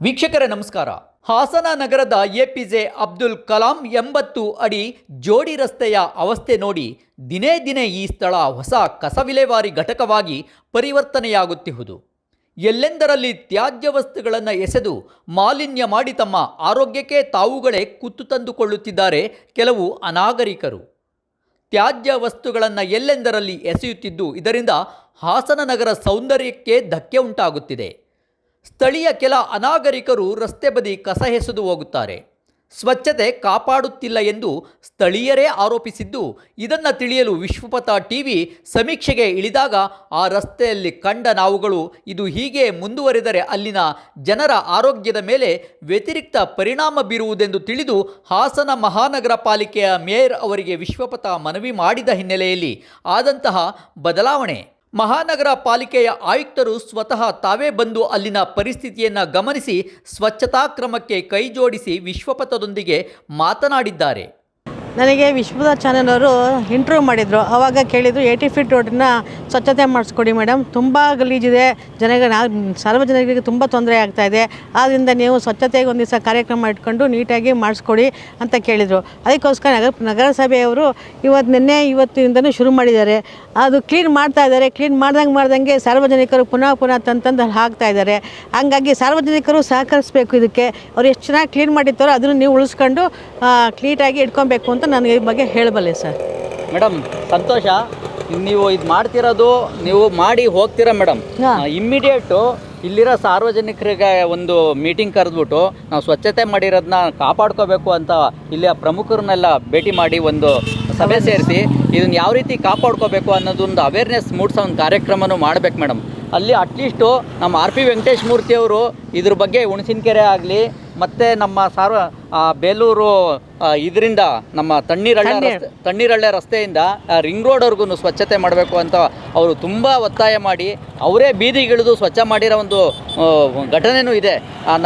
ವೀಕ್ಷಕರೇ ನಮಸ್ಕಾರ. ಹಾಸನ ನಗರದ ಎಪಿಜೆ ಅಬ್ದುಲ್ ಕಲಾಂ 80 ಅಡಿ ಜೋಡಿ ರಸ್ತೆಯ ಅವಸ್ಥೆ ನೋಡಿ ದಿನೇ ದಿನೇ ಈ ಸ್ಥಳ ಹೊಸ ಕಸ ವಿಲೇವಾರಿ ಘಟಕವಾಗಿ ಪರಿವರ್ತನೆಯಾಗುತ್ತಿರುವುದು. ಎಲ್ಲೆಂದರಲ್ಲಿ ತ್ಯಾಜ್ಯ ವಸ್ತುಗಳನ್ನು ಎಸೆದು ಮಾಲಿನ್ಯ ಮಾಡಿ ತಮ್ಮ ಆರೋಗ್ಯಕ್ಕೆ ತಾವುಗಳೇ ಕುತ್ತು ತಂದುಕೊಳ್ಳುತ್ತಿದ್ದಾರೆ ಕೆಲವು ಅನಾಗರಿಕರು. ತ್ಯಾಜ್ಯ ವಸ್ತುಗಳನ್ನು ಎಲ್ಲೆಂದರಲ್ಲಿ ಎಸೆಯುತ್ತಿದ್ದು ಇದರಿಂದ ಹಾಸನ ನಗರ ಸೌಂದರ್ಯಕ್ಕೆ ಧಕ್ಕೆ ಉಂಟಾಗುತ್ತಿದೆ. ಸ್ಥಳೀಯ ಕೆಲ ಅನಾಗರಿಕರು ರಸ್ತೆ ಬದಿ ಕಸ ಎಸೆದು ಹೋಗುತ್ತಾರೆ. ಸ್ವಚ್ಛತೆ ಕಾಪಾಡುತ್ತಿಲ್ಲ ಎಂದು ಸ್ಥಳೀಯರೇ ಆರೋಪಿಸಿದ್ದು, ಇದನ್ನು ತಿಳಿಯಲು ವಿಶ್ವಪಥ ಟಿವಿ ಸಮೀಕ್ಷೆಗೆ ಇಳಿದಾಗ ಆ ರಸ್ತೆಯಲ್ಲಿ ಕಂಡ ನಾವುಗಳು ಇದು ಹೀಗೆ ಮುಂದುವರೆದರೆ ಅಲ್ಲಿನ ಜನರ ಆರೋಗ್ಯದ ಮೇಲೆ ವ್ಯತಿರಿಕ್ತ ಪರಿಣಾಮ ಬೀರುವುದೆಂದು ತಿಳಿದು ಹಾಸನ ಮಹಾನಗರ ಪಾಲಿಕೆಯ ಮೇಯರ್ ಅವರಿಗೆ ವಿಶ್ವಪಥ ಮನವಿ ಮಾಡಿದ ಹಿನ್ನೆಲೆಯಲ್ಲಿ ಆದಂತಹ ಬದಲಾವಣೆ. ಮಹಾನಗರ ಪಾಲಿಕೆಯ ಆಯುಕ್ತರು ಸ್ವತಃ ತಾವೇ ಬಂದು ಅಲ್ಲಿನ ಪರಿಸ್ಥಿತಿಯನ್ನು ಗಮನಿಸಿ ಸ್ವಚ್ಛತಾ ಕ್ರಮಕ್ಕೆ ಕೈ ಜೋಡಿಸಿ ವಿಶ್ವಪಥದೊಂದಿಗೆ ಮಾತನಾಡಿದ್ದಾರೆ. ನನಗೆ ವಿಶ್ವಪಥ ಚಾನೆಲ್ ಅವರು ಇಂಟರ್ವ್ಯೂ ಮಾಡಿದರು. ಆವಾಗ ಕೇಳಿದರು 80 ಫೀಟ್ ರೋಡನ್ನ ಸ್ವಚ್ಛತೆ ಮಾಡಿಸ್ಕೊಡಿ ಮೇಡಮ್, ತುಂಬ ಗಲೀಜಿದೆ, ಸಾರ್ವಜನಿಕರಿಗೆ ತುಂಬ ತೊಂದರೆ ಆಗ್ತಾಯಿದೆ, ಆದ್ದರಿಂದ ನೀವು ಸ್ವಚ್ಛತೆಗೆ ಒಂದು ದಿವಸ ಕಾರ್ಯಕ್ರಮ ಇಟ್ಕೊಂಡು ನೀಟಾಗಿ ಮಾಡಿಸ್ಕೊಡಿ ಅಂತ ಕೇಳಿದರು. ಅದಕ್ಕೋಸ್ಕರ ನಗರಸಭೆಯವರು ಇವತ್ತಿನಿಂದನೂ ಶುರು ಮಾಡಿದ್ದಾರೆ. ಅದು ಕ್ಲೀನ್ ಮಾಡ್ತಾ ಇದ್ದಾರೆ. ಕ್ಲೀನ್ ಮಾಡ್ದಂಗೆ ಸಾರ್ವಜನಿಕರು ಪುನಃ ತಂದು ಹಾಕ್ತಾ ಇದ್ದಾರೆ. ಹಂಗಾಗಿ ಸಾರ್ವಜನಿಕರು ಸಹಕರಿಸಬೇಕು. ಇದಕ್ಕೆ ಅವ್ರು ಎಷ್ಟು ಚೆನ್ನಾಗಿ ಕ್ಲೀನ್ ಮಾಡಿರ್ತಾರೋ ಅದನ್ನು ನೀವು ಉಳಿಸ್ಕೊಂಡು ಕ್ಲೀಟಾಗಿ ಇಟ್ಕೊಬೇಕು ಅಂತ ನಾನು ಈ ಬಗ್ಗೆ ಹೇಳಬಲ್ಲೆ ಸರ್. ಮೇಡಮ್ ಸಂತೋಷ, ನೀವು ಇದು ಮಾಡ್ತಿರೋದು, ನೀವು ಮಾಡಿ ಹೋಗ್ತೀರಾ ಮೇಡಮ್. ಇಮ್ಮಿಡಿಯೇಟು ಇಲ್ಲಿರೋ ಸಾರ್ವಜನಿಕರಿಗೆ ಒಂದು ಮೀಟಿಂಗ್ ಕರೆದ್ಬಿಟ್ಟು ನಾವು ಸ್ವಚ್ಛತೆ ಮಾಡಿರೋದನ್ನ ಕಾಪಾಡ್ಕೋಬೇಕು ಅಂತ ಇಲ್ಲಿಯ ಪ್ರಮುಖರನ್ನೆಲ್ಲ ಭೇಟಿ ಮಾಡಿ ಒಂದು ಸಭೆ ಸೇರಿಸಿ ಇದನ್ನು ಯಾವ ರೀತಿ ಕಾಪಾಡ್ಕೋಬೇಕು ಅನ್ನೋದೊಂದು ಅವೇರ್ನೆಸ್ ಮೂಡಿಸೋ ಒಂದು ಕಾರ್ಯಕ್ರಮನೂ ಮಾಡಬೇಕು ಮೇಡಮ್. ಅಲ್ಲಿ ಅಟ್ಲೀಸ್ಟು ನಮ್ಮ RP ವೆಂಕಟೇಶ್ ಮೂರ್ತಿಯವರು ಇದ್ರ ಬಗ್ಗೆ ಹುಣಸಿನಕೆರೆ ಆಗಲಿ ಮತ್ತು ನಮ್ಮ ಬೇಲೂರು ಇದರಿಂದ ನಮ್ಮ ತಣ್ಣೀರಳ್ಳೆ ರಸ್ತೆಯಿಂದ ರಿಂಗ್ ರೋಡ್ವರೆಗೂ ಸ್ವಚ್ಛತೆ ಮಾಡಬೇಕು ಅಂತ ಅವರು ತುಂಬ ಒತ್ತಾಯ ಮಾಡಿ ಅವರೇ ಬೀದಿಗಿಳಿದು ಸ್ವಚ್ಛ ಮಾಡಿರೋ ಒಂದು ಘಟನೆಯೂ ಇದೆ.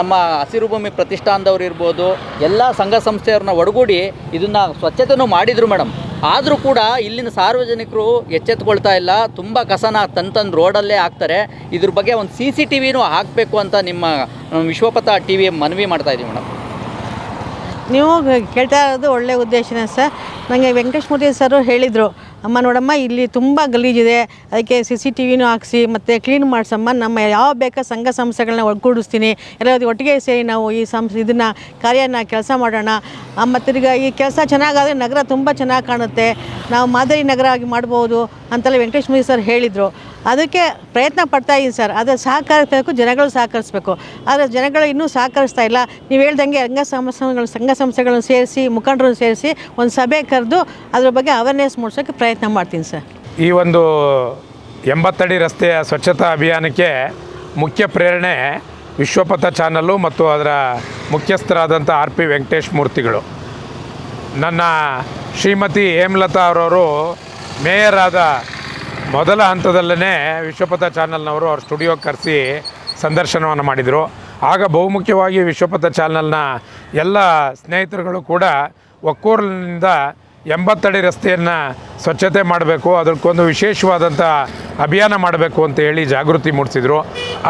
ನಮ್ಮ ಹಸಿರು ಭೂಮಿ ಪ್ರತಿಷ್ಠಾನದವ್ರು ಇರ್ಬೋದು, ಎಲ್ಲ ಸಂಘ ಸಂಸ್ಥೆಯವ್ರನ್ನ ಒಡಗೂಡಿ ಇದನ್ನು ಸ್ವಚ್ಛತೆಯೂ ಮಾಡಿದರು ಮೇಡಮ್. ಆದರೂ ಕೂಡ ಇಲ್ಲಿನ ಸಾರ್ವಜನಿಕರು ಎಚ್ಚೆತ್ಕೊಳ್ತಾ ಇಲ್ಲ. ತುಂಬ ಕಸನ ತಂದು ರೋಡಲ್ಲೇ ಹಾಕ್ತಾರೆ. ಇದ್ರ ಬಗ್ಗೆ ಒಂದು CCTVನೂ ಹಾಕಬೇಕು ಅಂತ ನಿಮ್ಮ ವಿಶ್ವಪಥ ಟಿವಿ ಮನವಿ ಮಾಡ್ತಾಯಿದ್ದೀವಿ ಮೇಡಮ್. ನೀವು ಕೇಳ್ತಾ ಇರೋದು ಒಳ್ಳೆಯ ಉದ್ದೇಶನೇ ಸರ್. ನನಗೆ ವೆಂಕಟೇಶ್ ಮೂರ್ತಿ ಸರ್ ಹೇಳಿದರು, ಅಮ್ಮ ನೋಡಮ್ಮ ಇಲ್ಲಿ ತುಂಬ ಗಲೀಜಿದೆ, ಅದಕ್ಕೆ CCTVನೂ ಹಾಕ್ಸಿ ಮತ್ತು ಕ್ಲೀನ್ ಮಾಡಿಸಮ್ಮ, ನಮ್ಮ ಯಾವ ಬೇಕಾ ಸಂಘ ಸಂಸ್ಥೆಗಳನ್ನ ಒಗ್ಗೂಡಿಸ್ತೀನಿ, ಎಲ್ಲರೂ ಒಟ್ಟಿಗೆ ಸೇರಿ ನಾವು ಈ ಇದನ್ನು ಕೆಲಸ ಮಾಡೋಣ. ಮತ್ತು ಈಗ ಈ ಕೆಲಸ ಚೆನ್ನಾಗಾದರೆ ನಗರ ತುಂಬ ಚೆನ್ನಾಗಿ ಕಾಣುತ್ತೆ, ನಾವು ಮಾದರಿ ನಗರ ಆಗಿ ಮಾಡ್ಬೋದು ಅಂತೆಲ್ಲ ವೆಂಕಟೇಶ್ ಮೂರ್ತಿ ಸರ್ ಹೇಳಿದರು. ಅದಕ್ಕೆ ಪ್ರಯತ್ನ ಪಡ್ತಾಯಿದ್ದೀನಿ ಸರ್. ಆದರೆ ಸಹಕರಿಸಬೇಕು, ಜನಗಳು ಸಹಕರಿಸಬೇಕು. ಆದರೆ ಜನಗಳು ಇನ್ನೂ ಸಹಕರಿಸ್ತಾ ಇಲ್ಲ. ನೀವು ಹೇಳ್ದಂಗೆ ಸಂಘ ಸಂಸ್ಥೆಗಳನ್ನು ಸೇರಿಸಿ, ಮುಖಂಡರನ್ನು ಸೇರಿಸಿ ಒಂದು ಸಭೆ ಕರೆದು ಅದ್ರ ಬಗ್ಗೆ ಅವೇರ್ನೆಸ್ ಮೂಡಿಸೋಕ್ಕೆ ಪ್ರಯತ್ನ ಮಾಡ್ತೀನಿ ಸರ್. ಈ ಒಂದು 80 ಅಡಿ ರಸ್ತೆಯ ಸ್ವಚ್ಛತಾ ಅಭಿಯಾನಕ್ಕೆ ಮುಖ್ಯ ಪ್ರೇರಣೆ ವಿಶ್ವಪಥ ಚಾನಲ್ಲು ಮತ್ತು ಅದರ ಮುಖ್ಯಸ್ಥರಾದಂಥ RP ವೆಂಕಟೇಶ್ ಮೂರ್ತಿಗಳು. ನನ್ನ ಶ್ರೀಮತಿ ಹೇಮಲತಾ ಅವರವರು ಮೇಯರ್ ಆದ ಮೊದಲ ಹಂತದಲ್ಲೇ ವಿಶ್ವಪಥ ಚಾನಲ್ನವರು ಅವ್ರ ಸ್ಟುಡಿಯೋಗೆ ಕರೆಸಿ ಸಂದರ್ಶನವನ್ನು ಮಾಡಿದರು. ಆಗ ಬಹುಮುಖ್ಯವಾಗಿ ವಿಶ್ವಪಥ ಚಾನಲ್ನ ಎಲ್ಲ ಸ್ನೇಹಿತರುಗಳು ಕೂಡ ಒಕ್ಕೂರಿನಿಂದ 80 ಅಡಿ ರಸ್ತೆಯನ್ನು ಸ್ವಚ್ಛತೆ ಮಾಡಬೇಕು, ಅದಕ್ಕೊಂದು ವಿಶೇಷವಾದಂಥ ಅಭಿಯಾನ ಮಾಡಬೇಕು ಅಂತ ಹೇಳಿ ಜಾಗೃತಿ ಮೂಡಿಸಿದರು.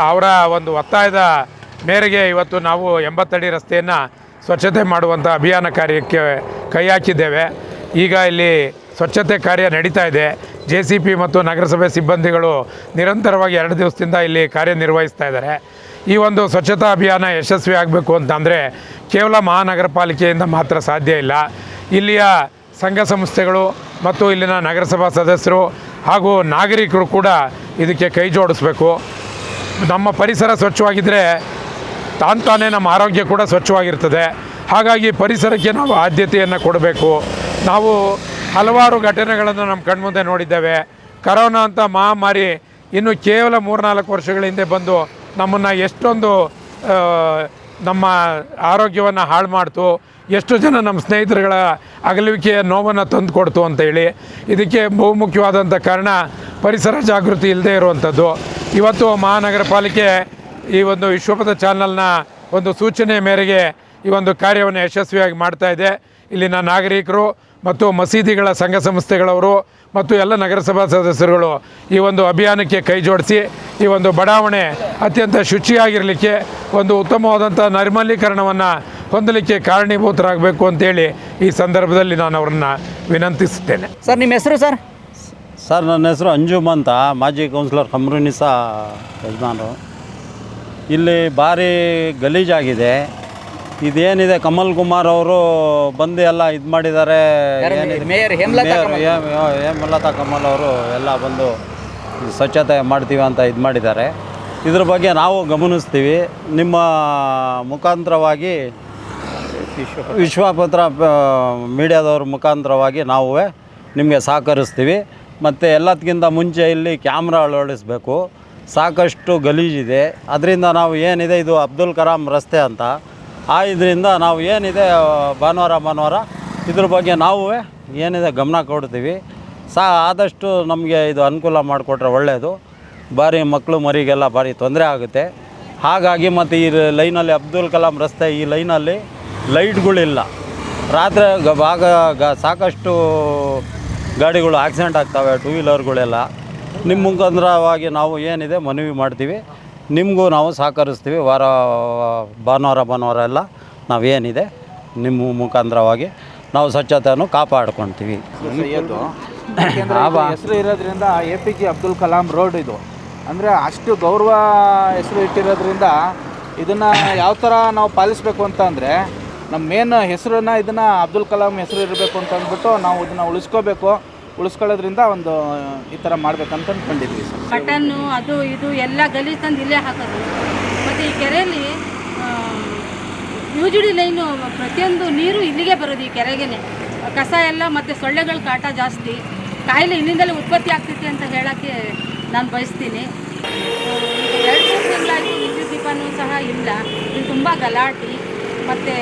ಅವರ ಒಂದು ಒತ್ತಾಯದ ಮೇರೆಗೆ ಇವತ್ತು ನಾವು 80 ಅಡಿ ರಸ್ತೆಯನ್ನು ಸ್ವಚ್ಛತೆ ಮಾಡುವಂಥ ಅಭಿಯಾನ ಕಾರ್ಯಕ್ಕೆ ಕೈ ಹಾಕಿದ್ದೇವೆ. ಈಗ ಇಲ್ಲಿ ಸ್ವಚ್ಛತೆ ಕಾರ್ಯ ನಡೀತಾ ಇದೆ. JCP ಮತ್ತು ನಗರಸಭೆ ಸಿಬ್ಬಂದಿಗಳು ನಿರಂತರವಾಗಿ 2 ದಿವಸದಿಂದ ಇಲ್ಲಿ ಕಾರ್ಯನಿರ್ವಹಿಸ್ತಾ ಇದ್ದಾರೆ. ಈ ಒಂದು ಸ್ವಚ್ಛತಾ ಅಭಿಯಾನ ಯಶಸ್ವಿ ಆಗಬೇಕು ಅಂತಂದರೆ ಕೇವಲ ಮಹಾನಗರ ಪಾಲಿಕೆಯಿಂದ ಮಾತ್ರ ಸಾಧ್ಯ ಇಲ್ಲ. ಇಲ್ಲಿಯ ಸಂಘ ಸಂಸ್ಥೆಗಳು ಮತ್ತು ಇಲ್ಲಿನ ನಗರಸಭಾ ಸದಸ್ಯರು ಹಾಗೂ ನಾಗರಿಕರು ಕೂಡ ಇದಕ್ಕೆ ಕೈ ಜೋಡಿಸ್ಬೇಕು. ನಮ್ಮ ಪರಿಸರ ಸ್ವಚ್ಛವಾಗಿದ್ದರೆ ತಾನೇ ನಮ್ಮ ಆರೋಗ್ಯ ಕೂಡ ಸ್ವಚ್ಛವಾಗಿರ್ತದೆ. ಹಾಗಾಗಿ ಪರಿಸರಕ್ಕೆ ನಾವು ಆದ್ಯತೆಯನ್ನು ಕೊಡಬೇಕು. ನಾವು ಹಲವಾರು ಘಟನೆಗಳನ್ನು ನಮ್ಮ ಕಣ್ಮುಂದೆ ನೋಡಿದ್ದೇವೆ. ಕರೋನಾ ಅಂತ ಮಹಾಮಾರಿ ಇನ್ನು ಕೇವಲ 3-4 ವರ್ಷಗಳ ಹಿಂದೆ ಬಂದು ನಮ್ಮನ್ನು ಎಷ್ಟೊಂದು ನಮ್ಮ ಆರೋಗ್ಯವನ್ನು ಹಾಳು ಮಾಡ್ತು, ಎಷ್ಟು ಜನ ನಮ್ಮ ಸ್ನೇಹಿತರುಗಳ ಅಗಲುವಿಕೆಯ ನೋವನ್ನು ತಂದು ಕೊಡ್ತು ಅಂತೇಳಿ. ಇದಕ್ಕೆ ಬಹುಮುಖ್ಯವಾದಂಥ ಕಾರಣ ಪರಿಸರ ಜಾಗೃತಿ ಇಲ್ಲದೆ ಇರುವಂಥದ್ದು. ಇವತ್ತು ಮಹಾನಗರ ಪಾಲಿಕೆ ಈ ಒಂದು ವಿಶ್ವಪಥ ಚಾನಲ್ನ ಒಂದು ಸೂಚನೆ ಮೇರೆಗೆ ಈ ಒಂದು ಕಾರ್ಯವನ್ನು ಯಶಸ್ವಿಯಾಗಿ ಮಾಡ್ತಾ ಇದೆ. ಇಲ್ಲಿನ ನಾಗರಿಕರು ಮತ್ತು ಮಸೀದಿಗಳ ಸಂಘ ಸಂಸ್ಥೆಗಳವರು ಮತ್ತು ಎಲ್ಲ ನಗರಸಭಾ ಸದಸ್ಯರುಗಳು ಈ ಒಂದು ಅಭಿಯಾನಕ್ಕೆ ಕೈ ಜೋಡಿಸಿ ಈ ಒಂದು ಬಡಾವಣೆ ಅತ್ಯಂತ ಶುಚಿಯಾಗಿರಲಿಕ್ಕೆ ಒಂದು ಉತ್ತಮವಾದಂಥ ನೈರ್ಮಲೀಕರಣವನ್ನು ಹೊಂದಲಿಕ್ಕೆ ಕಾರಣೀಭೂತರಾಗಬೇಕು ಅಂತೇಳಿ ಈ ಸಂದರ್ಭದಲ್ಲಿ ನಾನು ಅವರನ್ನು ವಿನಂತಿಸುತ್ತೇನೆ. ಸರ್ ನಿಮ್ಮ ಹೆಸರು ಸರ್? ಸರ್ ನನ್ನ ಹೆಸರು ಅಂಜುಮ್ ಅಂತ, ಮಾಜಿ ಕೌನ್ಸಿಲರ್ ಖಮ್ರುನಿಸಾ ಯಜಮಾನರು. ಇಲ್ಲಿ ಭಾರಿ ಗಲೀಜಾಗಿದೆ. ಇದೇನಿದೆ ಕಮಲ್ ಕುಮಾರ್ ಅವರು ಬಂದು ಎಲ್ಲ ಇದು ಮಾಡಿದ್ದಾರೆ. ಮೇಯರ್ ಹೇಮಲತಾ ಹೇಮಲತಾ ಕಮಲ್ ಅವರು ಎಲ್ಲ ಬಂದು ಸ್ವಚ್ಛತೆ ಮಾಡ್ತೀವಿ ಅಂತ ಇದು ಮಾಡಿದ್ದಾರೆ. ಇದ್ರ ಬಗ್ಗೆ ನಾವು ಗಮನಿಸ್ತೀವಿ. ನಿಮ್ಮ ಮುಖಾಂತರವಾಗಿ ವಿಶ್ವಪತ್ರ ಮೀಡಿಯಾದವ್ರ ಮುಖಾಂತರವಾಗಿ ನಾವು ನಿಮಗೆ ಸಹಕರಿಸ್ತೀವಿ. ಮತ್ತು ಎಲ್ಲದಕ್ಕಿಂತ ಮುಂಚೆ ಇಲ್ಲಿ ಕ್ಯಾಮ್ರಾ ಅಳವಡಿಸಬೇಕು. ಸಾಕಷ್ಟು ಗಲೀಜಿದೆ. ಅದರಿಂದ ನಾವು ಏನಿದೆ, ಇದು ಅಬ್ದುಲ್ ಕಲಾಂ ರಸ್ತೆ ಅಂತ, ಇದರಿಂದ ನಾವು ಏನಿದೆ ಭಾನುವಾರ ಇದ್ರ ಬಗ್ಗೆ ನಾವು ಏನಿದೆ ಗಮನ ಕೊಡ್ತೀವಿ. ಆದಷ್ಟು ನಮಗೆ ಇದು ಅನುಕೂಲ ಮಾಡಿಕೊಟ್ರೆ ಒಳ್ಳೆಯದು. ಭಾರಿ ಮಕ್ಕಳು ಮರಿಗೆಲ್ಲ ಭಾರಿ ತೊಂದರೆ ಆಗುತ್ತೆ. ಹಾಗಾಗಿ ಮತ್ತು ಈ ಲೈನಲ್ಲಿ ಅಬ್ದುಲ್ ಕಲಾಂ ರಸ್ತೆ ಈ ಲೈನಲ್ಲಿ ಲೈಟ್ಗಳಿಲ್ಲ. ರಾತ್ರಿ ಸಾಕಷ್ಟು ಗಾಡಿಗಳು ಆಕ್ಸಿಡೆಂಟ್ ಆಗ್ತವೆ, ಟೂ ವೀಲರ್ಗಳೆಲ್ಲ. ನಿಮ್ಮ ಮುಖಾಂತರವಾಗಿ ನಾವು ಏನಿದೆ ಮನವಿ ಮಾಡ್ತೀವಿ. ನಿಮಗೂ ನಾವು ಸಹಕರಿಸ್ತೀವಿ. ಭಾನುವಾರ ಎಲ್ಲ ನಾವೇನಿದೆ ನಿಮ್ಮ ಮುಖಾಂತರವಾಗಿ ನಾವು ಸ್ವಚ್ಛತೆಯನ್ನು ಕಾಪಾಡ್ಕೊಳ್ತೀವಿ. ಹೆಸರು ಇರೋದ್ರಿಂದ APJ ಅಬ್ದುಲ್ ಕಲಾಂ ರೋಡ್ ಇದು ಅಂದರೆ ಅಷ್ಟು ಗೌರವ ಹೆಸರು ಇಟ್ಟಿರೋದ್ರಿಂದ ಇದನ್ನು ಯಾವ ಥರ ನಾವು ಪಾಲಿಸಬೇಕು ಅಂತ ಅಂದರೆ ನಮ್ಮ ಮೇನ್ ಹೆಸರನ್ನು ಇದನ್ನು ಅಬ್ದುಲ್ ಕಲಾಂ ಹೆಸರು ಇರಬೇಕು ಅಂತ ಅಂದ್ಬಿಟ್ಟು ನಾವು ಇದನ್ನು ಉಳಿಸ್ಕೊಳ್ಳೋದ್ರಿಂದ ಒಂದು ಈ ಥರ ಮಾಡ್ಬೇಕಂತ ಅಂದ್ಕೊಂಡಿದ್ವಿ ಸರ್. ಬಟನ್ನು ಅದು ಇದು ಎಲ್ಲ ಗಲೀಜು ತಂದು ಇಲ್ಲೇ ಹಾಕೋದು. ಮತ್ತು ಈ ಕೆರೆಯಲ್ಲಿ UGD ಲೈನು ಪ್ರತಿಯೊಂದು ನೀರು ಇಲ್ಲಿಗೆ ಬರೋದು, ಈ ಕೆರೆಗೇ. ಕಸ ಎಲ್ಲ ಮತ್ತು ಸೊಳ್ಳೆಗಳ ಕಾಟ ಜಾಸ್ತಿ, ಕಾಯಿಲೆ ಇಲ್ಲಿಂದಲೇ ಉತ್ಪತ್ತಿ ಆಗ್ತೈತಿ ಅಂತ ಹೇಳೋಕ್ಕೆ ನಾನು ಬಯಸ್ತೀನಿ. 2-3 ತಿಂಗಳಾಯಿತು ವಿದ್ಯುತ್ ದೀಪನೂ ಸಹ ಇಲ್ಲ. ಇದು ತುಂಬ ಗಲಾಟೆ ಮತ್ತು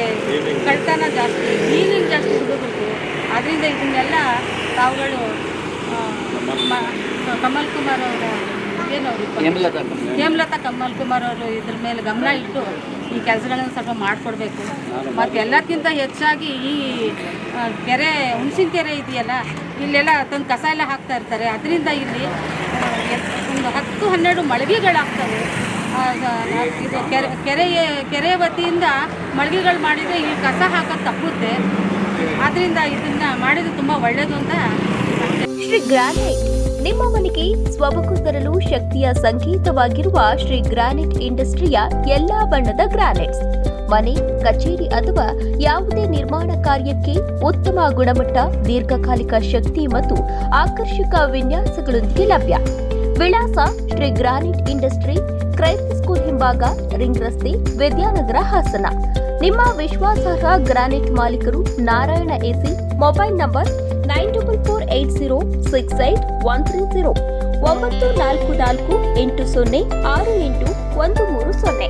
ಕಳ್ತನ ಜಾಸ್ತಿ, ಕ್ಲೀನಿಂಗ್ ಜಾಸ್ತಿ ಹುಡುಗರು. ಆದ್ದರಿಂದ ಇದನ್ನೆಲ್ಲ ತಾವುಗಳು ಕಮಲ್ ಕುಮಾರ್ ಅವರು ಹೇಮಲತಾ ಕಮಲ್ ಕುಮಾರ್ ಅವರು ಇದ್ರ ಮೇಲೆ ಗಮನ ಇಟ್ಟು ಈ ಕೆಲಸಗಳನ್ನು ಸ್ವಲ್ಪ ಮಾಡಿಕೊಡ್ಬೇಕು. ಮತ್ತು ಎಲ್ಲಕ್ಕಿಂತ ಹೆಚ್ಚಾಗಿ ಈ ಕೆರೆ ಹುಣಸಿನ ಕೆರೆ ಇದೆಯಲ್ಲ, ಇಲ್ಲೆಲ್ಲ ತಂದು ಕಸ ಎಲ್ಲ ಹಾಕ್ತಾ ಇರ್ತಾರೆ. ಅದರಿಂದ ಇಲ್ಲಿ ಒಂದು 10-12 ಮಳಿಗೆಗಳಾಗ್ತವೆ. ಇದು ಕೆರೆಯ ವತಿಯಿಂದ ಮಳಿಗೆಗಳು ಮಾಡಿದರೆ ಇಲ್ಲಿ ಕಸ ಹಾಕೋದು ತಪ್ಪುತ್ತೆ. ಆದ್ದರಿಂದ ಇದನ್ನು ಮಾಡಿದ್ರೆ ತುಂಬ ಒಳ್ಳೆಯದು ಅಂತ. ಶ್ರೀ ಗ್ರಾನೈಟ್ ನಿಮ್ಮ ಮನೆಗೆ ಸೊಬಗು ತರಲು ಶಕ್ತಿಯ ಸಂಕೇತವಾಗಿರುವ ಶ್ರೀ ಗ್ರಾನೈಟ್ ಇಂಡಸ್ಟ್ರಿಯ ಎಲ್ಲಾ ಬಣ್ಣದ ಗ್ರಾನೈಟ್ಸ್ ಮನೆ, ಕಚೇರಿ ಅಥವಾ ಯಾವುದೇ ನಿರ್ಮಾಣ ಕಾರ್ಯಕ್ಕೆ ಉತ್ತಮ ಗುಣಮಟ್ಟ, ದೀರ್ಘಕಾಲಿಕ ಶಕ್ತಿ ಮತ್ತು ಆಕರ್ಷಕ ವಿನ್ಯಾಸಗಳೊಂದಿಗೆ ಲಭ್ಯ. ವಿಳಾಸ Shri granite industry, Christ school ಹಿಂಭಾಗ, ರಿಂಗ್ ರಸ್ತೆ, ವಿದ್ಯಾನಗರ, ಹಾಸನ. ನಿಮ್ಮ ವಿಶ್ವಾಸಾರ್ಹ ಗ್ರಾನೈಟ್ ಮಾಲೀಕರು ನಾರಾಯಣ AC. Mobile number 9448068130 94480680130.